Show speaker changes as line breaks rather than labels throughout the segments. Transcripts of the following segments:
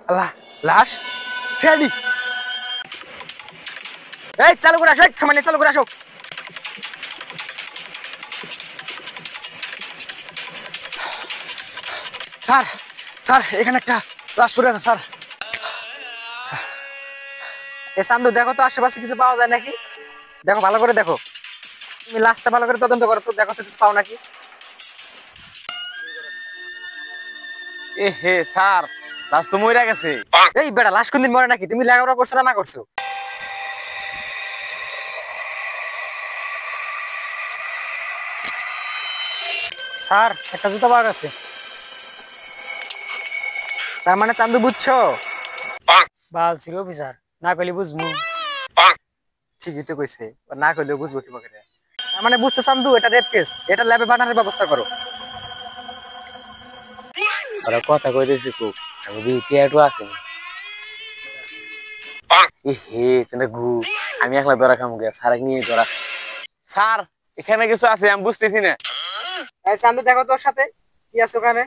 আল্লাহ, লাশ ছেড়ি। এই চালু করে আসো, সময় নেই, চালু করে আসো। স্যার, স্যার এখানে একটা লাশ পড়ে আছে স্যার। এ চান্দু দেখো তো আশেপাশে কিছু পাওয়া যায় নাকি, দেখো ভালো করে দেখো, তুমি লাশটা ভালো করে তদন্ত করো তো, দেখো তো কিছু পাও নাকি।
এ হে স্যার, লাশ তো মইরা গেছে।
এই বেটা, লাশ কোনদিন মরে নাকি? তুমি লেখাপড়া করছো না করছো? স্যার একটা জুতা পাওয়া গেছে। তার মানে চান্দু বুঝছো?
বাল ছিল অফিসার, না কইলে বুঝমু।
ঠিকই তো কইছে, না কইলেও বুঝবো কি করে। তার মানে বুঝছো চান্দু, এটা রেপ কেস, এটা ল্যাবে বানানোর ব্যবস্থা করো।
ওরা কথা কইতেছি খুব, আমি দিতে একটু আসেনি। এ হে তুমি ঘু, আমি একলা ধরা খামু গে, স্যার নিয়ে ধরা। স্যার এখানে কিছু আছে আমি বুঝতেছি না।
এই চান্দু দেখো তোর সাথে কি আছে ওখানে।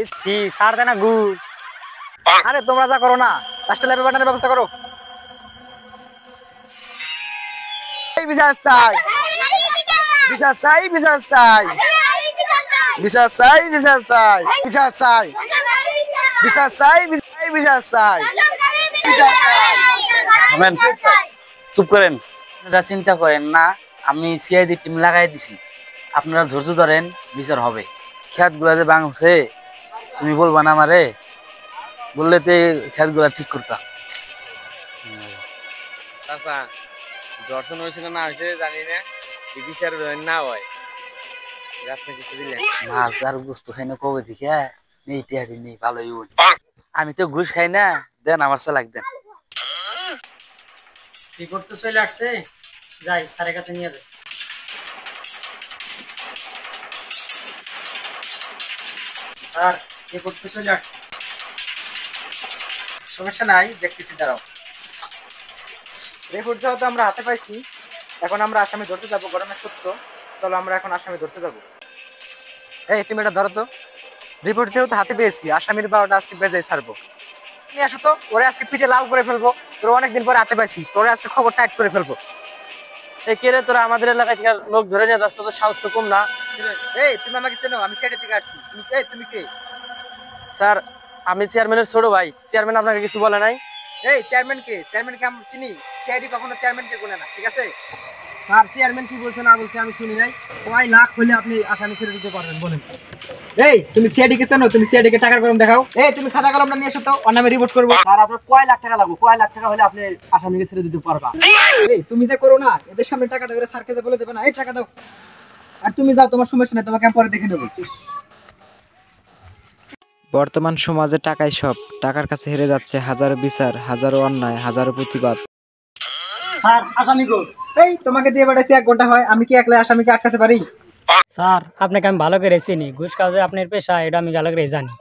এসছি স্যার দেনা গু।
আরে তোমরা যা করো না, লাস্টে ল্যাবে বানানোর ব্যবস্থা করো। এই বিচার চাই, বিচার চাই, বিচার চাই, বিচার চাই, বিচার চাই, বিচার চাই, বিচার চাই, বিচার চাই, বিচার
থামেন, চুপ করেন।
আপনারা চিন্তা করেন না, আমি সিআইডি টিম লাগাই দিছি, আপনারা ধৈর্য ধরেন, বিচার হবে। খেত গুলা যে ভাঙছে, তুমি বলবা না আমারে? বললে তো খেত গুলা ঠিক করতাম।
চাচা, দর্শন হয়েছে না হয়েছে জানি না, এই বিচার না হয় আপনি কিছু দিলেন।
মাছ আর গোস্ত খাই না কবে থেকে, নেই টিয়ারি নেই, ভালোই হই। আমি তো ঘুষ খাই না, দেন আমার চালাক দেন।
রিপোর্ট তো চলে আসছে, যাই স্যারের কাছে নিয়ে যাই। স্যার রিপোর্ট তো চলে আসছে।
সমস্যা নাই, দেখতেছি, দাঁড়াও। রিপোর্ট যেহেতু আমরা হাতে পাইছি, এখন আমরা আসামি ধরতে যাবো, ঘটনা সত্য। চলো আমরা এখন আসামি ধরতে যাবো। এই তুমি এটা ধরো তো। রিপোর্ট যেহেতু হাতে পেয়েছি, আসামির বারোটা আজকে বেজায় ছাড়বো। নিয়ে আসো তো, ওরে আজকে পিঠে লাল করে ফেলবো। তোর অনেকদিন পরে হাতে পাইছি, তোরে আজকে খবর টাইট করে ফেলবো।
এই কে রে, তোরা আমাদের এলাকায় থেকে লোক ধরে নিয়ে যাস, তোদের সাহস তো কম না।
এই তুমি আমাকে চেনো? আমি সাইডে থেকে আসছি। তুমি কে? তুমি কে?
স্যার আমি চেয়ারম্যানের ছোট ভাই, চেয়ারম্যান আপনাকে কিছু বলে নাই?
এই চেয়ারম্যান কে? চেয়ারম্যানকে আমি চিনি। সিআইডি কখনো চেয়ারম্যানকে বলে না, ঠিক আছে? স্যার চেয়ারম্যান কি বলছে না বলছে আমি শুনি নাই। কয় লাখ হলে আপনি আসামি ছেড়ে দিতে পারবেন বলেন? এই তুমি সিআইডি কে চেনো? তুমি সিআইডি কে টাকার কলম দেখাও। এই তুমি খাতা কলমটা নিয়ে এসো তো, ওর নামে রিপোর্ট করবো। আর আপনার কয় লাখ টাকা লাগবে? কয় লাখ টাকা হলে আপনি আসামিকে ছেড়ে দিতে পারবা? এই তুমি যে করো না, এদের সামনে টাকা দেবে, স্যারকে যে বলে দেবে না, এই টাকা দাও। আর তুমি যাও, তোমার সমস্যা নেই, তোমাকে আমি পরে দেখে নেবো।
বর্তমান সমাজে টাকাই সব, টাকার কাছে হেরে যাচ্ছে হাজারো বিচার, হাজারো অন্যায়, হাজারো প্রতিবাদ।
স্যার আসামি কো?
এই তোমাকে দিয়ে পাঠাইছি 1 ঘন্টা হয়, আমি কি একলা আসামিকে আটকাতে পারি?
স্যার আপনাকে আমি ভালো করে চিনি, ঘুষ খাওয়া যে আপনার পেশা, এটা আমি ভালো করে জানি।